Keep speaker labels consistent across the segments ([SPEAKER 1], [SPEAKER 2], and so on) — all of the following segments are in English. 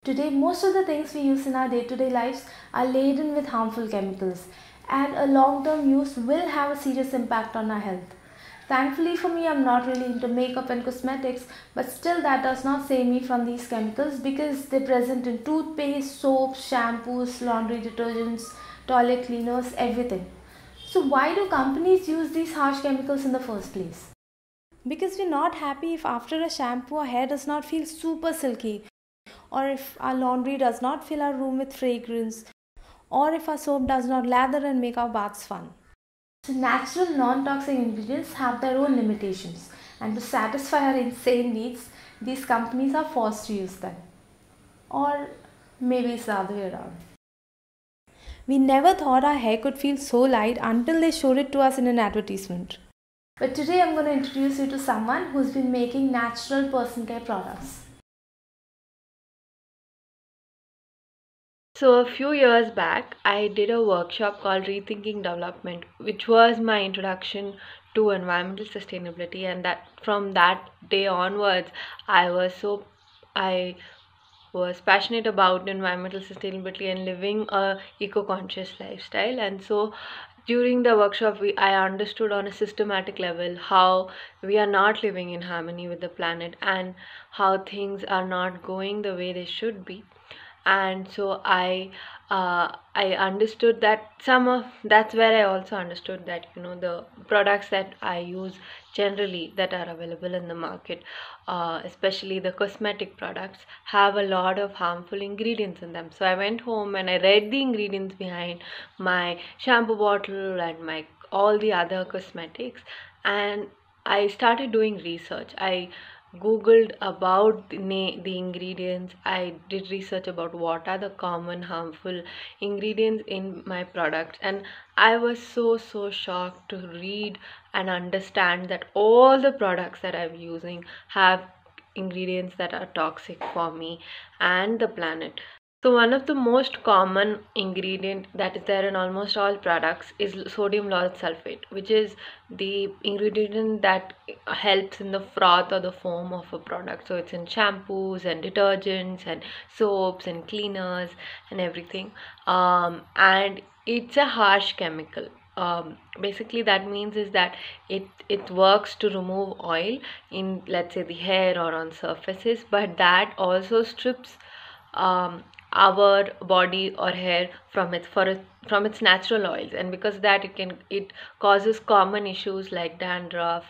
[SPEAKER 1] Today, most of the things we use in our day-to-day lives are laden with harmful chemicals, and a long-term use will have a serious impact on our health. Thankfully for me, I'm not really into makeup and cosmetics, but still that does not save me from these chemicals because they're present in toothpaste, soaps, shampoos, laundry detergents, toilet cleaners, everything. So why do companies use these harsh chemicals in the first place? Because we're not happy if after a shampoo our hair does not feel super silky, or if our laundry does not fill our room with fragrance, or if our soap does not lather and make our baths fun. So natural non-toxic ingredients have their own limitations, and to satisfy our insane needs, these companies are forced to use them. Or maybe it's the other way around. We never thought our hair could feel so light until they showed it to us in an advertisement. But today I'm going to introduce you to someone who's been making natural person care products.
[SPEAKER 2] So, a few years back, I did a workshop called Rethinking Development, which was my introduction to environmental sustainability. And that from that day onwards, I was so I was passionate about environmental sustainability and living a eco-conscious lifestyle. And so, during the workshop, I understood on a systematic level how we are not living in harmony with the planet and how things are not going the way they should be. And so I understood that some of that's where I also understood that the products that I use generally that are available in the market, especially the cosmetic products, have a lot of harmful ingredients in them. So I went home and I read the ingredients behind my shampoo bottle and my all the other cosmetics, and I started doing research. I googled about the ingredients. I did research about what are the common harmful ingredients in my products, and I was so shocked to read and understand that all the products that I'm using have ingredients that are toxic for me and the planet. So one of the most common ingredient that is there in almost all products is sodium lauryl sulfate, which is the ingredient that helps in the froth or the foam of a product. So it's in shampoos and detergents and soaps and cleaners and everything. And it's a harsh chemical. Basically that means is that it works to remove oil in, let's say, the hair or on surfaces, but that also strips um, our body or hair from from its natural oils, and because that it causes common issues like dandruff,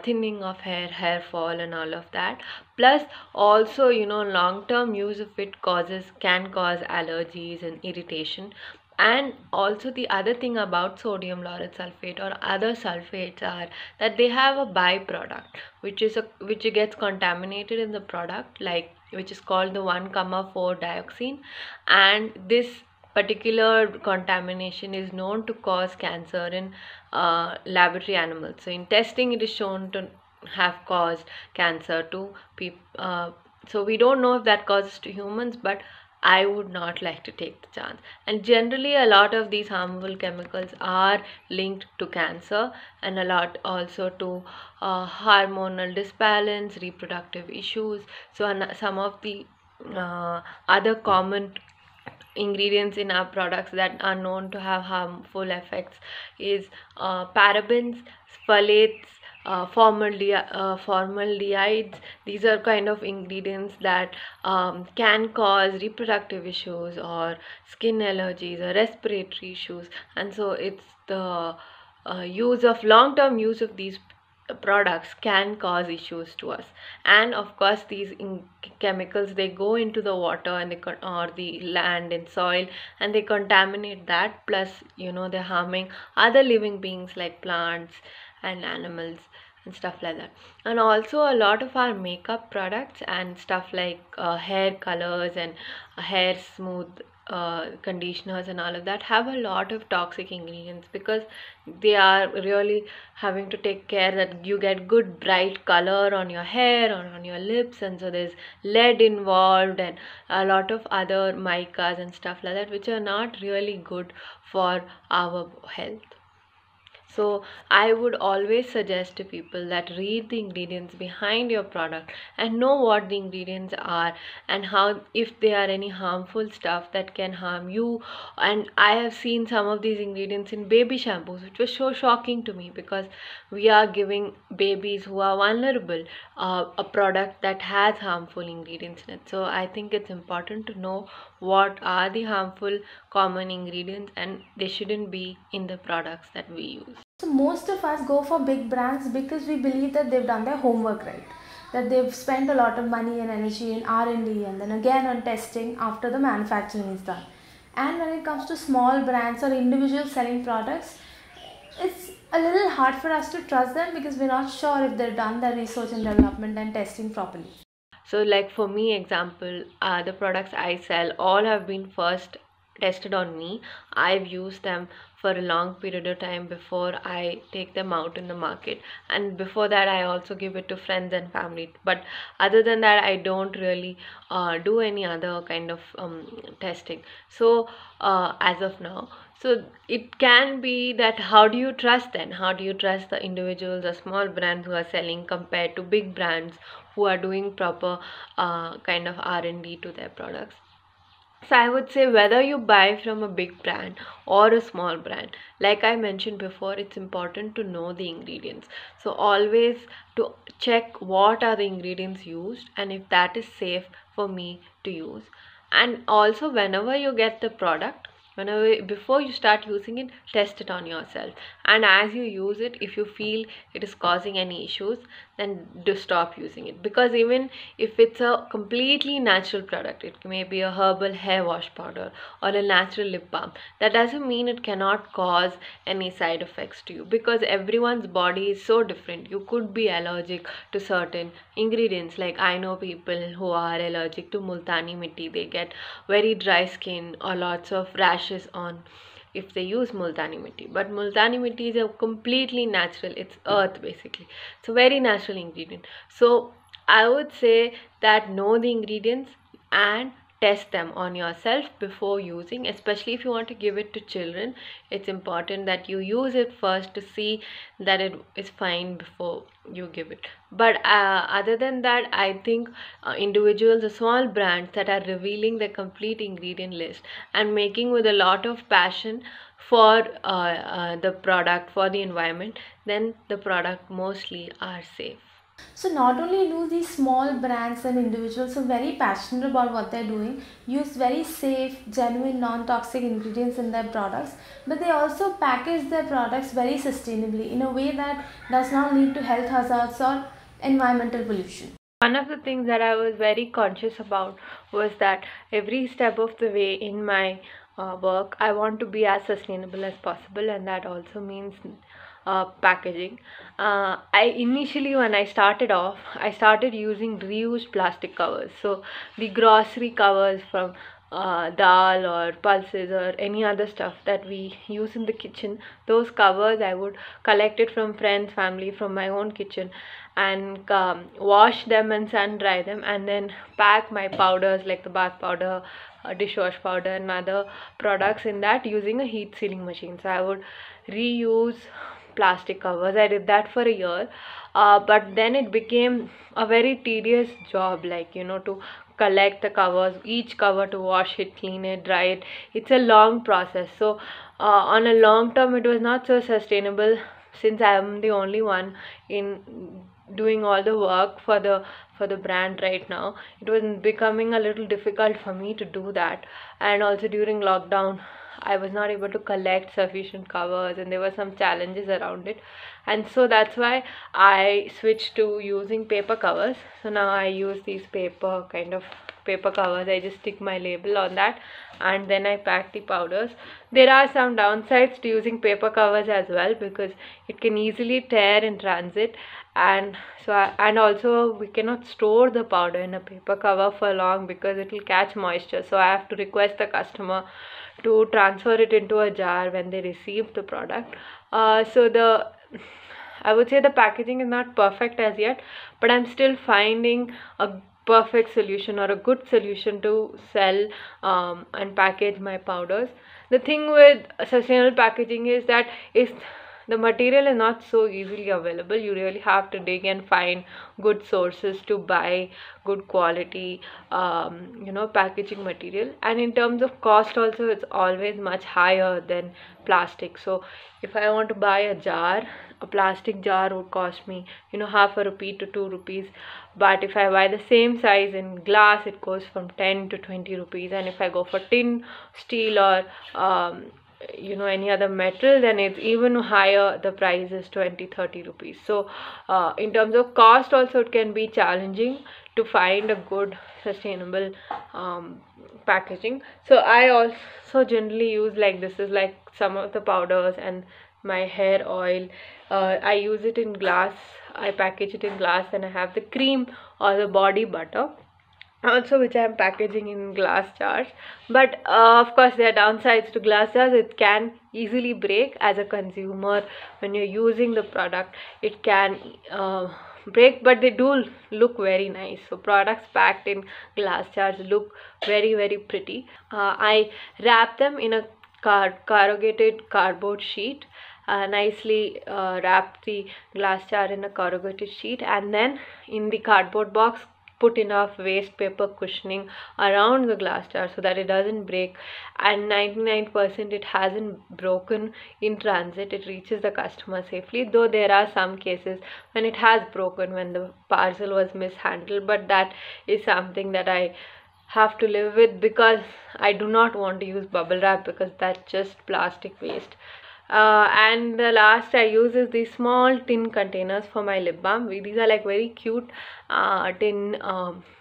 [SPEAKER 2] thinning of hair fall and all of that. Plus also, long term use of it can cause allergies and irritation. And also the other thing about sodium lauryl sulfate or other sulfates are that they have a byproduct which gets contaminated in the product, like which is called the 1,4 dioxin, and this particular contamination is known to cause cancer in laboratory animals. So in testing it is shown to have caused cancer to people. So we don't know if that causes to humans, but I would not like to take the chance. And generally, a lot of these harmful chemicals are linked to cancer, and a lot also to hormonal disbalance, reproductive issues. So, some of the other common ingredients in our products that are known to have harmful effects is parabens, phthalates, formaldehydes. These are kind of ingredients that can cause reproductive issues or skin allergies or respiratory issues. And so it's the use of long-term use of these products can cause issues to us. And of course these chemicals, they go into the water and or the land and soil, and they contaminate that. Plus they're harming other living beings like plants and animals and stuff like that. And also a lot of our makeup products and stuff like hair colors and hair smooth conditioners and all of that have a lot of toxic ingredients, because they are really having to take care that you get good bright color on your hair or on your lips. And so there's lead involved and a lot of other micas and stuff like that, which are not really good for our health. So I would always suggest to people that read the ingredients behind your product and know what the ingredients are, and how, if there are any harmful stuff that can harm you. And I have seen some of these ingredients in baby shampoos, which was so shocking to me, because we are giving babies who are vulnerable a product that has harmful ingredients in it. So I think it's important to know what are the harmful common ingredients, and they shouldn't be in the products that we use.
[SPEAKER 1] So most of us go for big brands because we believe that they've done their homework right, that they've spent a lot of money and energy in R&D and then again on testing after the manufacturing is done. And when it comes to small brands or individuals selling products, it's a little hard for us to trust them because we're not sure if they've done their research and development and testing properly.
[SPEAKER 2] So, like for me, example, the products I sell all have been first tested on me. I've used them for a long period of time before I take them out in the market, and before that, I also give it to friends and family. But other than that, I don't really do any other kind of testing. So, as of now, so it can be that, how do you trust then? How do you trust the individuals or small brands who are selling compared to big brands who are doing proper kind of R&D to their products? So I would say, whether you buy from a big brand or a small brand, like I mentioned before, it's important to know the ingredients. So always to check what are the ingredients used and if that is safe for me to use. And also, whenever you get the product, whenever before you start using it, test it on yourself. And as you use it, if you feel it is causing any issues, then do stop using it. Because even if it's a completely natural product, it may be a herbal hair wash powder or a natural lip balm, that doesn't mean it cannot cause any side effects to you, because everyone's body is so different. You could be allergic to certain ingredients. Like, I know people who are allergic to multani mitti, they get very dry skin or lots of rashes on if they use multani mitti. But multani mitti is a completely natural, it's earth basically, it's a very natural ingredient. So I would say that know the ingredients and test them on yourself before using. Especially if you want to give it to children, it's important that you use it first to see that it is fine before you give it. But other than that, I think individuals or small brands that are revealing the complete ingredient list and making with a lot of passion for the product, for the environment, then the product mostly are safe.
[SPEAKER 1] So not only do these small brands and individuals who are very passionate about what they're doing use very safe, genuine, non-toxic ingredients in their products, but they also package their products very sustainably in a way that does not lead to health hazards or environmental pollution.
[SPEAKER 2] One of the things that I was very conscious about was that every step of the way in my work, I want to be as sustainable as possible, and that also means packaging. I initially, when I started off, I started using reused plastic covers. So the grocery covers from dal or pulses or any other stuff that we use in the kitchen, those covers I would collect it from friends, family, from my own kitchen, and wash them and sun dry them, and then pack my powders like the bath powder, dishwash powder, and other products in that using a heat sealing machine. So I would reuse plastic covers. I did that for a year, but then it became a very tedious job, like, to collect the covers, each cover, to wash it, clean it, dry it. It's a long process. So on a long term, it was not so sustainable, since I am the only one in doing all the work for the brand right now. It was becoming a little difficult for me to do that. And also during lockdown, I was not able to collect sufficient covers, and there were some challenges around it. And so that's why I switched to using paper covers. So now I use these paper covers. I just stick my label on that, and then I pack the powders. There are some downsides to using paper covers as well, because it can easily tear in transit, and and also we cannot store the powder in a paper cover for long because it will catch moisture. So I have to request the customer to transfer it into a jar when they receive the product. I would say the packaging is not perfect as yet, but I'm still finding a perfect solution or a good solution to sell and package my powders. The thing with sustainable packaging is that it's the material is not so easily available. You really have to dig and find good sources to buy good quality packaging material. And in terms of cost also, it's always much higher than plastic. So if I want to buy a jar, a plastic jar would cost me half a rupee to 2 rupees, but if I buy the same size in glass, it goes from 10 to 20 rupees. And if I go for tin, steel, or any other metal, then it's even higher. The price is 20-30 rupees. So in terms of cost also, it can be challenging to find a good sustainable packaging. So I also generally use, like, this is like some of the powders and my hair oil. I use it in glass. I package it in glass, and I have the cream or the body butter also, which I am packaging in glass jars. But of course, there are downsides to glass jars. It can easily break as a consumer. When you're using the product, it can break, but they do look very nice. So products packed in glass jars look very, very pretty. I wrap them in a corrugated cardboard sheet. Nicely wrap the glass jar in a corrugated sheet, and then in the cardboard box put enough waste paper cushioning around the glass jar so that it doesn't break. And 99% it hasn't broken in transit. It reaches the customer safely, though there are some cases when it has broken when the parcel was mishandled, but that is something that I have to live with, because I do not want to use bubble wrap, because that's just plastic waste. And the last I use is these small tin containers for my lip balm. These are like very cute tin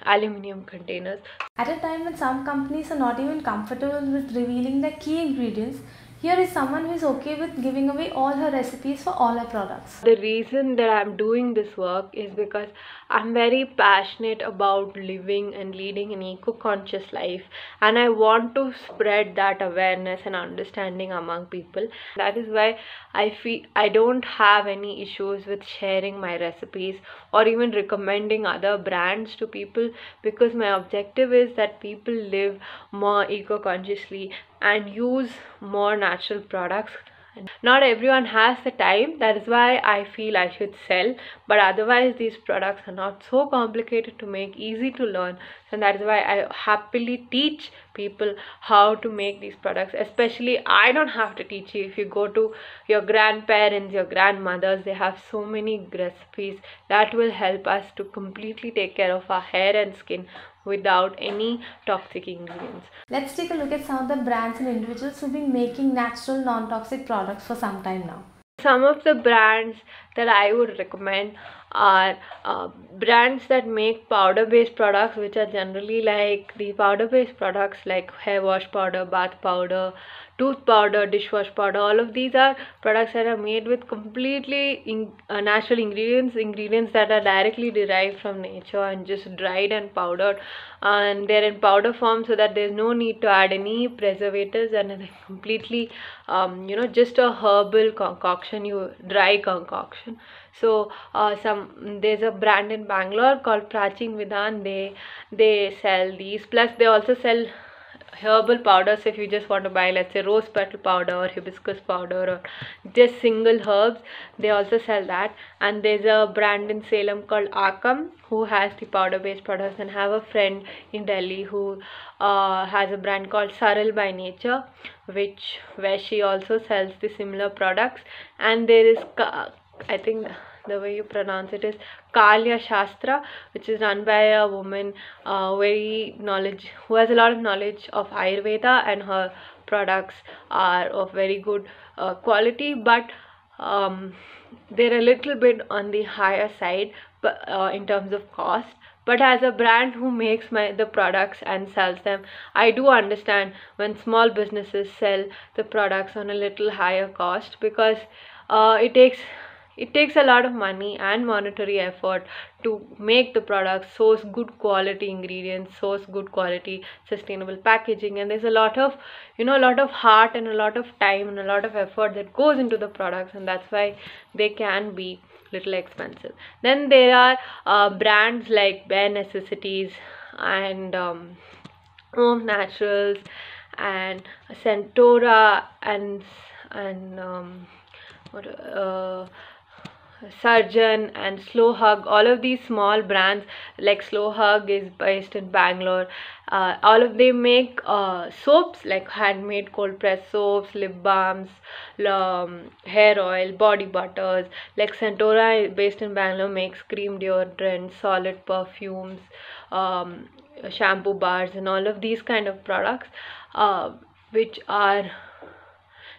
[SPEAKER 2] aluminum containers.
[SPEAKER 1] At a time when some companies are not even comfortable with revealing their key ingredients, here is someone who is okay with giving away all her recipes for all her products.
[SPEAKER 2] The reason that I'm doing this work is because I'm very passionate about living and leading an eco-conscious life, and I want to spread that awareness and understanding among people. That is why I feel I don't have any issues with sharing my recipes or even recommending other brands to people, because my objective is that people live more eco-consciously and use more natural products. Not everyone has the time. That is why I feel I should sell, but otherwise these products are not so complicated to make, easy to learn, and that is why I happily teach people how to make these products. Especially, I don't have to teach you. If you go to your grandparents, your grandmothers, they have so many recipes that will help us to completely take care of our hair and skin without any toxic ingredients.
[SPEAKER 1] Let's take a look at some of the brands and individuals who've been making natural non-toxic products for some time now.
[SPEAKER 2] Some of the brands that I would recommend are brands that make powder-based products, which are generally like the powder-based products like hair wash powder, bath powder, tooth powder, dishwash powder. All of these are products that are made with completely natural ingredients that are directly derived from nature and just dried and powdered, and they're in powder form, so that there's no need to add any preservatives, and they're completely just a herbal concoction, dry concoction. So there's a brand in Bangalore called Prachin Vidhan. They sell these, plus they also sell herbal powders. If you just want to buy, let's say, rose petal powder or hibiscus powder or just single herbs, they also sell that. And there's a brand in Salem called Akam who has the powder based products, and have a friend in Delhi who has a brand called Saral by Nature, where she also sells the similar products. And there is I think the way you pronounce it is Kalya Shastra, which is run by a woman who has a lot of knowledge of Ayurveda, and her products are of very good quality, but they're a little bit on the higher side in terms of cost. But as a brand who makes the products and sells them, I do understand when small businesses sell the products on a little higher cost, because it takes a lot of money and monetary effort to make the products, source good quality ingredients, source good quality sustainable packaging, and there's a lot of heart and a lot of time and a lot of effort that goes into the products, and that's why they can be little expensive. Then there are brands like Bare Necessities and Home Naturals and Centora and uh, Surgeon and Slow Hug, all of these small brands, like Slow Hug is based in Bangalore. All of them make soaps, like handmade cold press soaps, lip balms, hair oil, body butters. Like Centora, based in Bangalore, makes cream deodorant, solid perfumes, um, shampoo bars, and all of these kind of products, uh, which are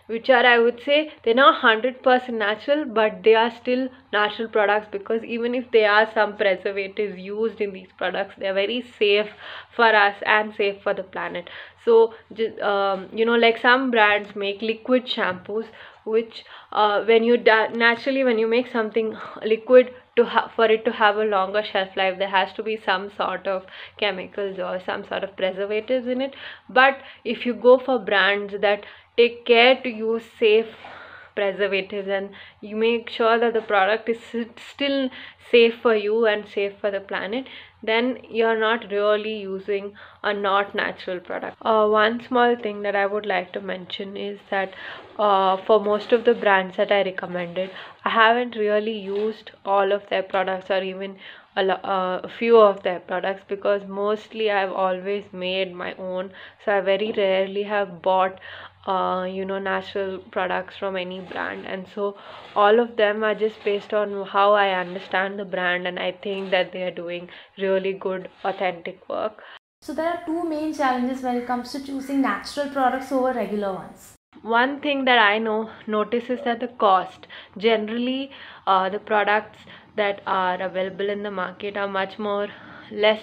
[SPEAKER 2] I would say they're not 100% natural, but they are still natural products, because even if there are some preservatives used in these products, they're very safe for us and safe for the planet. So just, like some brands make liquid shampoos, which when you naturally, when you make something liquid, for it to have a longer shelf life, there has to be some sort of chemicals or some sort of preservatives in it. But if you go for brands that take care to use safe preservatives, and you make sure that the product is still safe for you and safe for the planet, then you're not really using a not natural product. One small thing that I would like to mention is that for most of the brands that I recommended, I haven't really used all of their products, or even a few of their products, because mostly I've always made my own. So I very rarely have bought natural products from any brand, and so all of them are just based on how I understand the brand, and I think that they are doing really good authentic work.
[SPEAKER 1] So there are two main challenges when it comes to choosing natural products over regular ones.
[SPEAKER 2] One thing that I notice is that the cost. Generally, the products that are available in the market are much more less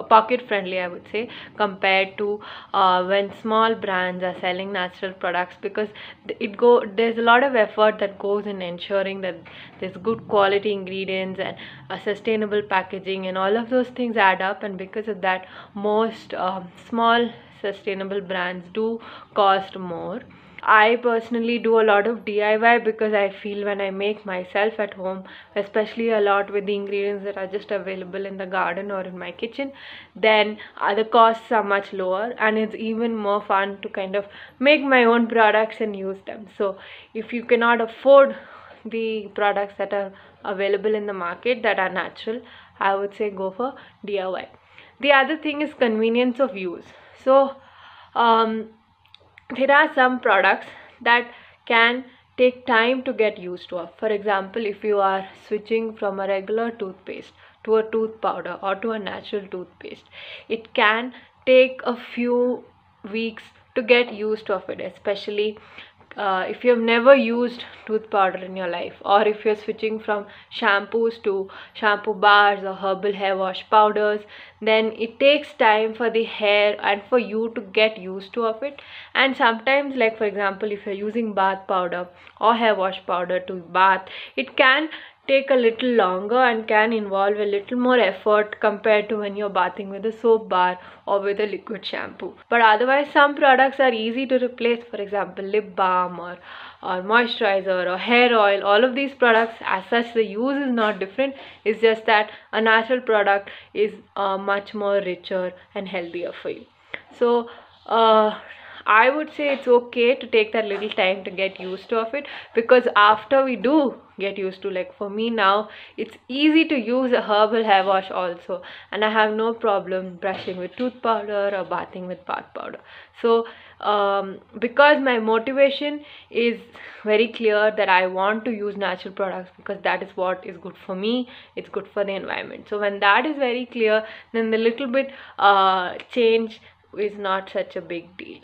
[SPEAKER 2] pocket friendly, I would say, compared to when small brands are selling natural products, because there's a lot of effort that goes in ensuring that there's good quality ingredients and sustainable packaging, and all of those things add up. And because of that, most small sustainable brands do cost more. I personally do a lot of DIY, because I feel when I make myself at home, especially a lot with the ingredients that are just available in the garden or in my kitchen, then the costs are much lower, and it's even more fun to kind of make my own products and use them. So if you cannot afford the products that are available in the market that are natural, I would say go for DIY. The other thing is convenience of use. So there are some products that can take time to get used to. For example, if you are switching from a regular toothpaste to a tooth powder or to a natural toothpaste, it can take a few weeks to get used to it, especially if you have never used tooth powder in your life, or if you're switching from shampoos to shampoo bars or herbal hair wash powders, then it takes time for the hair and for you to get used to it. And sometimes, like for example, if you're using bath powder or hair wash powder to bath, it can take a little longer and can involve a little more effort compared to when you're bathing with a soap bar or with a liquid shampoo. But otherwise, some products are easy to replace. For example, lip balm or moisturizer or hair oil. All of these products, as such, the use is not different. It's just that a natural product is much more richer and healthier for you. So I would say it's okay to take that little time to get used to it, because after we do get used to, like for me now, it's easy to use a herbal hair wash also, and I have no problem brushing with tooth powder or bathing with bath powder. So because my motivation is very clear that I want to use natural products, because that is what is good for me, it's good for the environment. So when that is very clear, then the little bit change is not such a big deal.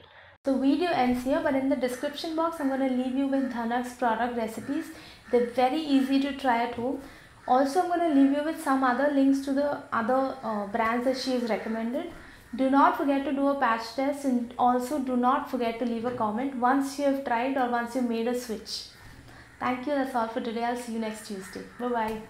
[SPEAKER 1] So video ends here, but in the description box I'm going to leave you with Dhanak's product recipes. They're very easy to try at home. Also I'm going to leave you with some other links to the other brands that she has recommended. Do not forget to do a patch test, and also do not forget to leave a comment once you have tried or once you made a switch. Thank you, that's all for today. I'll see you next Tuesday. Bye bye.